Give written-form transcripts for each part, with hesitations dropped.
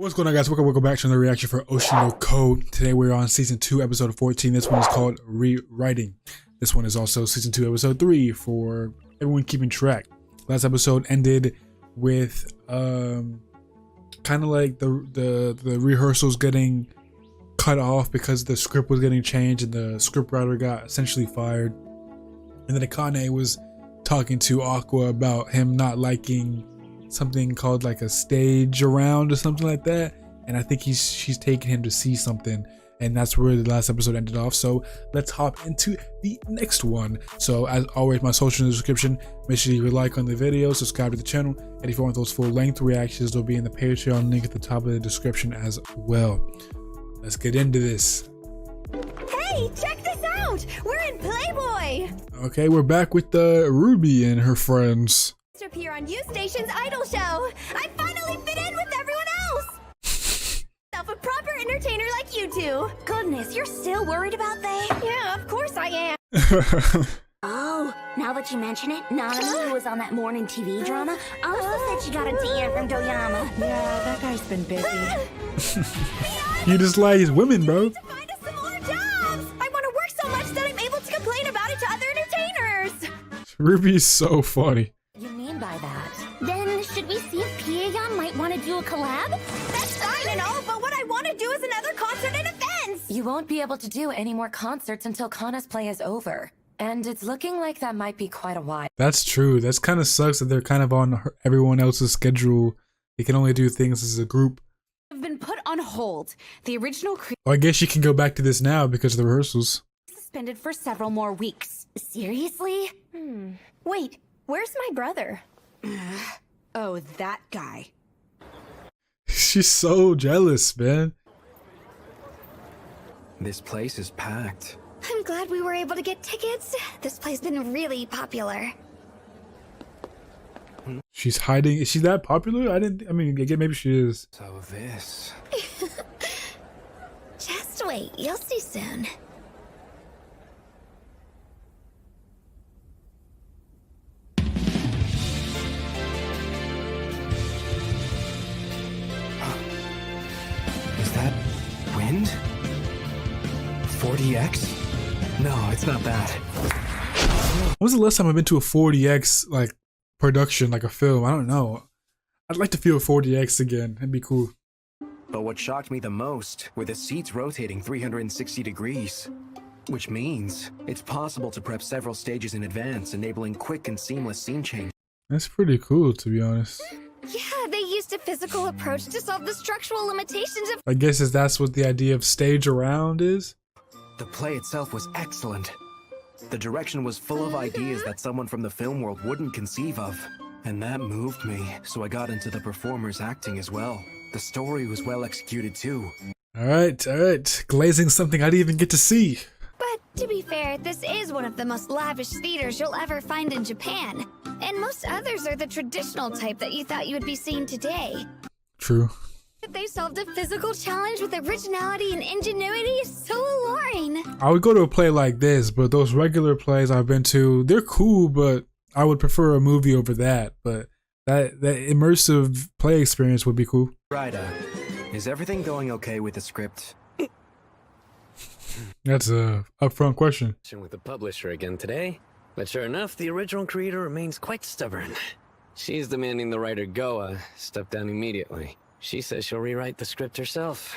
What's going on, guys? Welcome back to another reaction for OSHI no Code. Today we're on season 2 episode 14. This one is called Rewriting. This one is also season 2 episode 3 for everyone keeping track. Last episode ended with kind of like the rehearsals getting cut off because the script was getting changed and the script writer got essentially fired. And then Akane was talking to Aqua about him not liking something called like a stage around or something like that, and I think she's taking him to see something, and that's where the last episode ended off. So let's hop into the next one. So as always, my social in the description. Make sure you like on the video, subscribe to the channel, and if you want those full-length reactions, they'll be in the Patreon link at the top of the description as well. Let's get into this. Hey, check this out! We're in Playboy! Okay, we're back with Ruby and her friends. Appear on U Station's Idol Show. I finally fit in with everyone else. Self a proper entertainer like you two. Goodness, you're still worried about they? Yeah, of course I am. Oh, now that you mention it, Nanami, who was on that morning TV drama, also said she got a DM from Doyama. Yeah, that guy's been busy. You just like women, bro. To find us some more jobs. I want to work so much that I'm able to complain about it to other entertainers. Ruby is so funny. By that. Then, should we see if Pieyon might want to do a collab? That's fine and all, but what I want to do is another concert and events. You won't be able to do any more concerts until Kana's play is over. And it's looking like that might be quite a while. That's true. That's kind of sucks that they're kind of on everyone else's schedule. They can only do things as a group. Have been put on hold. The original Well, I guess you can go back to this now because of the rehearsals. Suspended for several more weeks. Seriously? Wait, where's my brother? Oh, that guy. She's so jealous, man. This place is packed. I'm glad we were able to get tickets. This play's been really popular. She's hiding. Is she that popular? I mean, again, maybe she is. So this... Just wait, you'll see soon. Is that wind? 40x? No, it's not that. When was the last time I've been to a 40x like production, like a film? I don't know. I'd like to feel 40x again. That'd be cool. But what shocked me the most were the seats rotating 360 degrees. Which means it's possible to prep several stages in advance, enabling quick and seamless scene change. That's pretty cool, to be honest. Yeah, they used a physical approach to solve the structural limitations of— I guess that's what the idea of stage around is. The play itself was excellent. The direction was full of ideas that someone from the film world wouldn't conceive of. And that moved me, so I got into the performers acting as well. The story was well executed too. Alright. Glazing something I didn't even get to see. But to be fair, this is one of the most lavish theaters you'll ever find in Japan. And most others are the traditional type that you thought you would be seeing today. True. They solved a physical challenge with originality and ingenuity is so alluring. I would go to a play like this, but those regular plays I've been to, they're cool, but I would prefer a movie over that. But that immersive play experience would be cool. Ryda, is everything going okay with the script? That's a upfront question. With the publisher again today, but sure enough, the original creator remains quite stubborn. She's demanding the writer Goa step down immediately. She says she'll rewrite the script herself.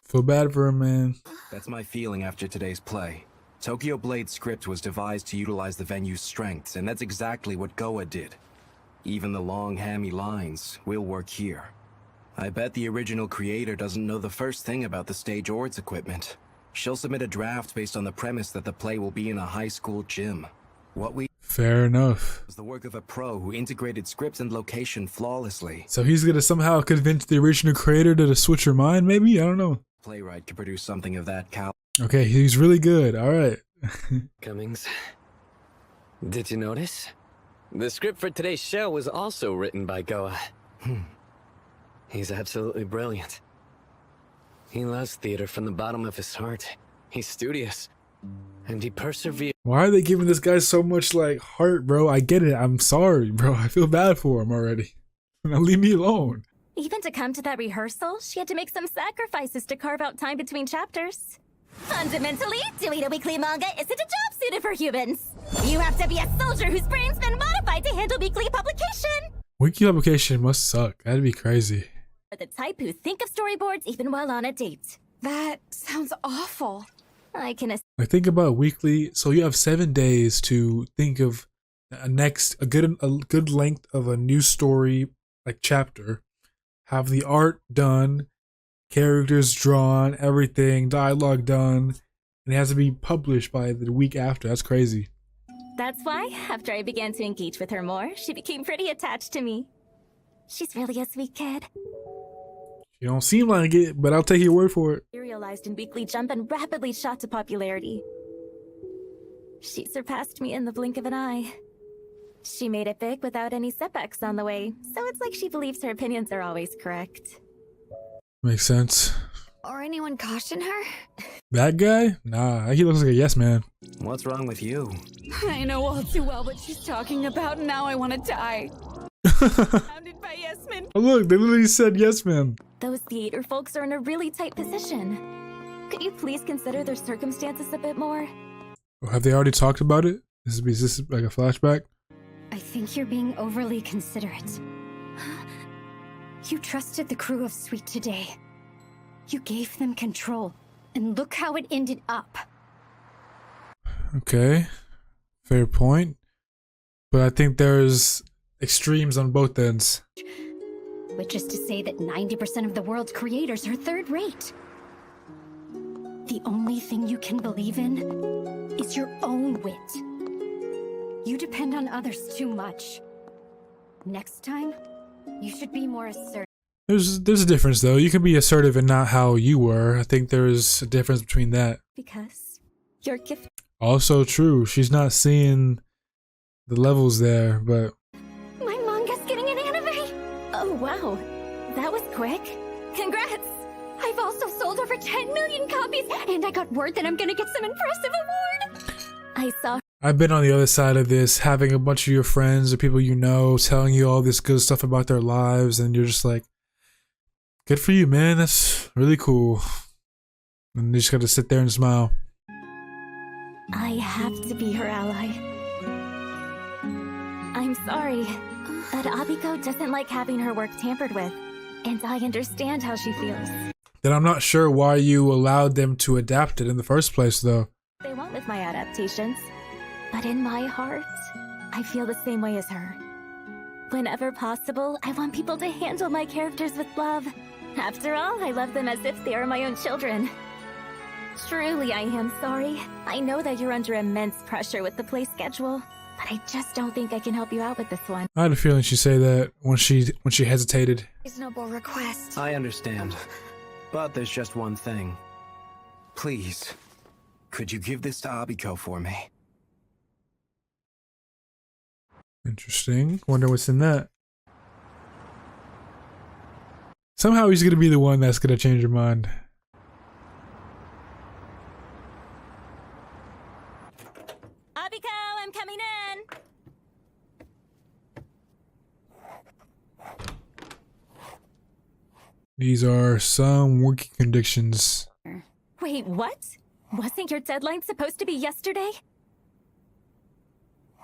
Feel bad for him, man. That's my feeling after today's play. Tokyo Blade's script was devised to utilize the venue's strengths, and that's exactly what Goa did. Even the long, hammy lines will work here. I bet the original creator doesn't know the first thing about the stage or its equipment. She'll submit a draft based on the premise that the play will be in a high school gym. What we Fair enough. was the work of a pro who integrated script and location flawlessly. So he's gonna somehow convince the original creator to switch her mind, maybe? I don't know. Playwright could produce something of that caliber. Okay, he's really good. Alright. Cummings, did you notice? The script for today's show was also written by Goa. He's absolutely brilliant. He loves theater from the bottom of his heart. He's studious. And he persevered. Why are they giving this guy so much like heart, bro? I get it. I'm sorry, bro. I feel bad for him already. Now leave me alone. Even to come to that rehearsal, she had to make some sacrifices to carve out time between chapters. Fundamentally, doing a weekly manga isn't a job suited for humans. You have to be a soldier whose brain's been modified to handle weekly publication. Weekly publication must suck. That'd be crazy. For the type who think of storyboards even while on a date. That sounds awful. I can Like, think about weekly. So you have 7 days to think of a good length of a new story, like chapter. Have the art done, characters drawn, everything, dialogue done, and it has to be published by the week after. That's crazy. That's why, after I began to engage with her more, she became pretty attached to me. She's really a sweet kid. You don't seem like it, but I'll take your word for it. Serialized in Weekly Jump and rapidly shot to popularity. She surpassed me in the blink of an eye. She made it big without any setbacks on the way, so it's like she believes her opinions are always correct. Makes sense. Or anyone caution her? That guy? Nah, he looks like a yes man. What's wrong with you? I know all too well what she's talking about, and now I want to die. Surrounded by yes men. Oh look, they literally said yes man. Those theater folks are in a really tight position. Could you please consider their circumstances a bit more? Have they already talked about it? Is this like a flashback? I think you're being overly considerate. You trusted the crew of Sweet today. You gave them control, and look how it ended up. Okay, fair point. But I think there's extremes on both ends. Which is to say that 90% of the world's creators are third-rate. The only thing you can believe in is your own wit. You depend on others too much. Next time, you should be more assertive. There's a difference though. You can be assertive and not how you were. I think there's a difference between that. Because you're gifted. Also true. She's not seeing the levels there, but My manga's getting an anime! Oh wow, that was quick. Congrats! I've also sold over 10 million copies, and I got word that I'm gonna get some impressive award. I saw I've been on the other side of this, having a bunch of your friends or people you know telling you all this good stuff about their lives, and you're just like, good for you, man. That's really cool. And you just gotta sit there and smile. I have to be her ally. I'm sorry, but Abiko doesn't like having her work tampered with, and I understand how she feels. Then I'm not sure why you allowed them to adapt it in the first place, though. They won't with my adaptations, but in my heart, I feel the same way as her. Whenever possible, I want people to handle my characters with love. After all, I love them as if they are my own children. Truly, I am sorry. I know that you're under immense pressure with the play schedule, but I just don't think I can help you out with this one. I had a feeling she'd say that when she hesitated. Reasonable request. I understand. But there's just one thing. Please, could you give this to Abiko for me? Interesting. Wonder what's in that. Somehow he's gonna be the one that's gonna change your mind. Abiko, I'm coming in! These are some working conditions. Wait, what? Wasn't your deadline supposed to be yesterday?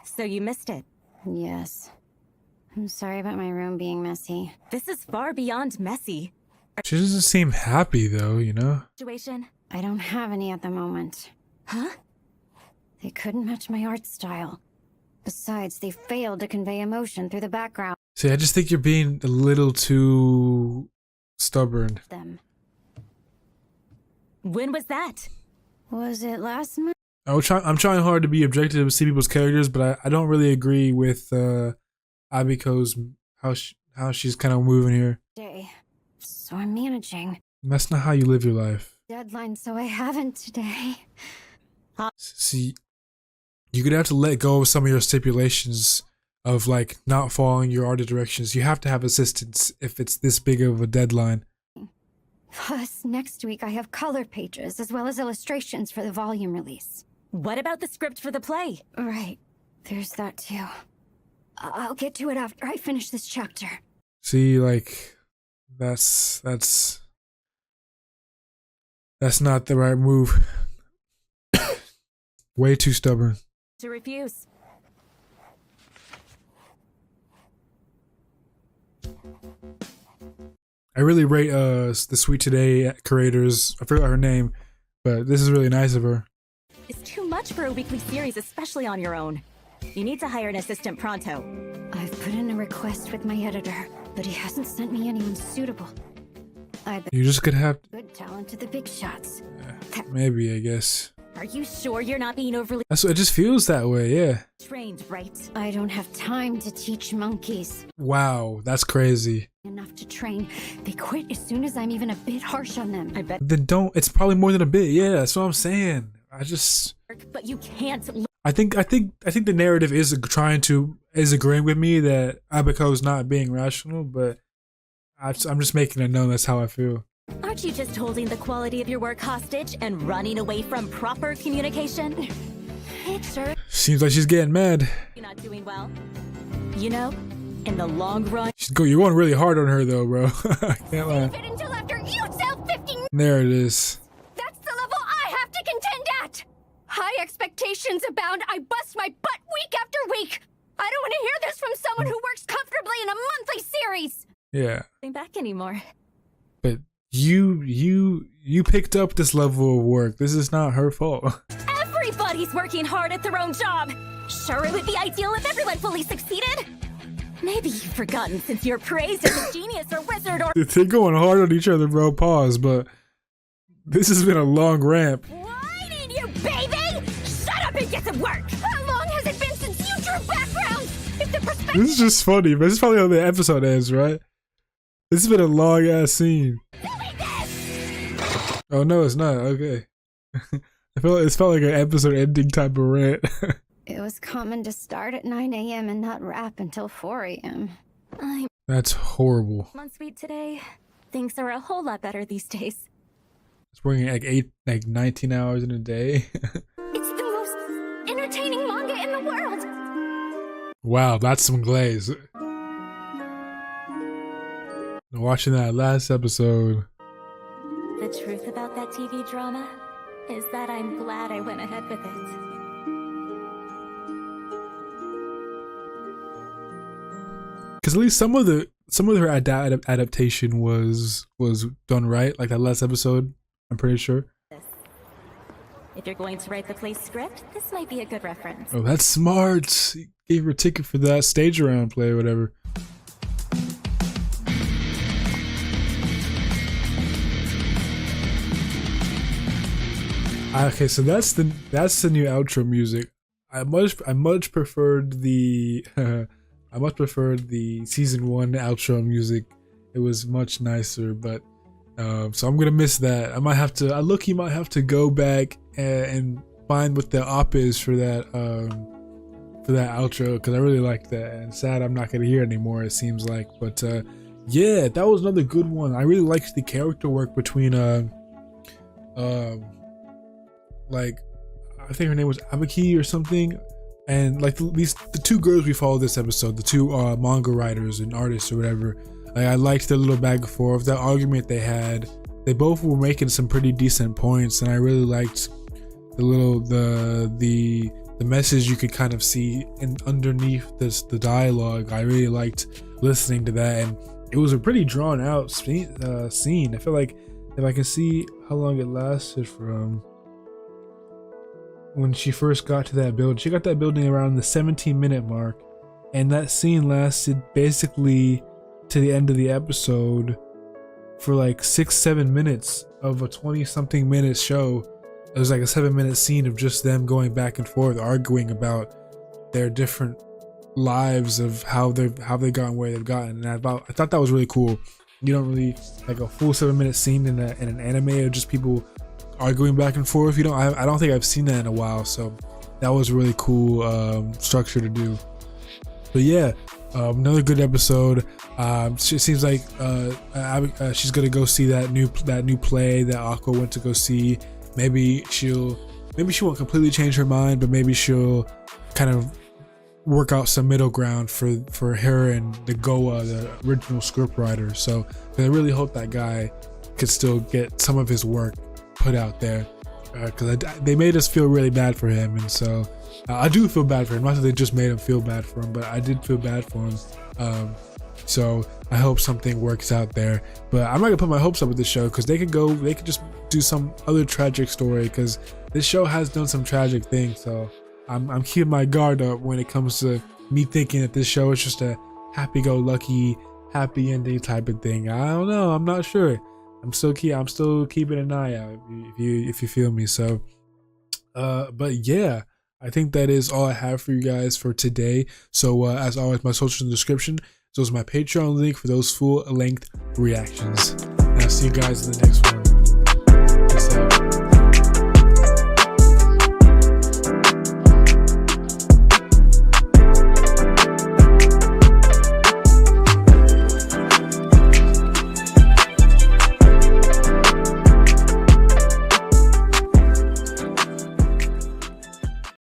So you missed it. Yes. I'm sorry about my room being messy. This is far beyond messy. She doesn't seem happy though, you know? Situation. I don't have any at the moment. Huh? They couldn't match my art style. Besides, they failed to convey emotion through the background. See, I just think you're being a little too stubborn. Them. When was that? Was it last month? I'm trying hard to be objective to see people's characters, but I don't really agree with Abiko's how she's kind of moving here. Day. So I'm managing. That's not how you live your life. Deadline, so I haven't today. See, you're gonna have to let go of some of your stipulations of like not following your art directions. You have to have assistance if it's this big of a deadline. Plus, next week I have color pages as well as illustrations for the volume release. What about the script for the play? Right. There's that too. I'll get to it after I finish this chapter. See, like, That's not the right move. Way too stubborn. To refuse. I really rate the Sweet Today creators. I forgot her name, but this is really nice of her. It's too much for a weekly series, especially on your own. You need to hire an assistant pronto. I've put in a request with my editor, but he hasn't sent me anyone suitable. I bet You just could have good talent to the big shots. maybe, I guess. Are you sure you're not being overly That's what it just feels that way, yeah. trained, right? I don't have time to teach monkeys. Wow, that's crazy. Enough to train. They quit as soon as I'm even a bit harsh on them. I bet, Then don't. It's probably more than a bit. Yeah, that's what I'm saying. but you can't. I think the narrative is agreeing with me that Abiko is not being rational, but I'm just making it known that's how I feel. Aren't you just holding the quality of your work hostage and running away from proper communication? It sure Seems like she's getting mad. you're not doing well. You know, in the long run, You're going really hard on her though, bro. I can't lie. Fit until after you sell 15. There it is. That's the level I have to contend at. High expectations abound. I bust my butt week after week. I don't want to hear this from someone who works comfortably in a monthly series. Yeah, going back anymore. but you picked up this level of work. This is not her fault. Everybody's working hard at their own job. Sure, it would be ideal if everyone fully succeeded. Maybe you've forgotten since you're praised as a genius or wizard or They're going hard on each other, bro. Pause, but this has been a long ramp. Whining, you baby! Shut up and get to work! How long has it been since you drew backgrounds? If the perspective This is just funny, but this is probably how the episode ends, right? This has been a long ass scene. Oh no, it's not. Okay. It felt like an episode ending type of rant. It was common to start at 9 a.m. and not wrap until 4 a.m. I'm That's horrible. on Sweet Today. Things are a whole lot better these days. It's working like 19 hours in a day. It's the most entertaining manga in the world! Wow, that's some glaze. Watching that last episode. The truth about that TV drama is that I'm glad I went ahead with it. Because at least some of her adaptation was done right, like that last episode. I'm pretty sure. If you're going to write the play script, this might be a good reference. Oh, that's smart. He gave her a ticket for that stage around play or whatever. Okay, so that's the new outro music. I much preferred the I much preferred the season 1 outro music. It was much nicer, but so I'm gonna miss that. I might have to. I look, you might have to go back and find what the op is for that outro, because I really liked that. And sad I'm not gonna hear it anymore. It seems like, but yeah, that was another good one. I really liked the character work between like I think her name was Abiko or something, and like the two girls we followed this episode, the two manga writers and artists or whatever. Like, I liked the little back and forth, that argument they had. They both were making some pretty decent points, and I really liked the message you could kind of see in underneath the dialogue. I really liked listening to that, and it was a pretty drawn out scene. I feel like if I can see how long it lasted from when she first got to that building. She got that building around the 17-minute mark, and that scene lasted basically to the end of the episode for like 6-7 minutes of a 20-something minute show. It was like a 7-minute scene of just them going back and forth, arguing about their different lives of how they've gotten where they've gotten. And I thought that was really cool. You don't really like a full 7-minute scene in an anime of just people arguing back and forth. I don't think I've seen that in a while, so that was a really cool structure to do. But yeah, another good episode. It seems like she's gonna go see that new play that Aqua went to go see. Maybe she won't completely change her mind, but maybe she'll kind of work out some middle ground for her and the Goa, the original script writer. So I really hope that guy could still get some of his work put out there, because they made us feel really bad for him, and so I do feel bad for him. Not that they just made him feel bad for him, but I did feel bad for him. So I hope something works out there. But I'm not gonna put my hopes up with this show, because they could just do some other tragic story, because this show has done some tragic things. So I'm keeping my guard up when it comes to me thinking that this show is just a happy-go-lucky, happy ending type of thing. I don't know. I'm not sure. I'm still keeping an eye out, if you feel me. So, but yeah, I think that is all I have for you guys for today. So as always, my socials in the description. So is my Patreon link for those full-length reactions. And I'll see you guys in the next one.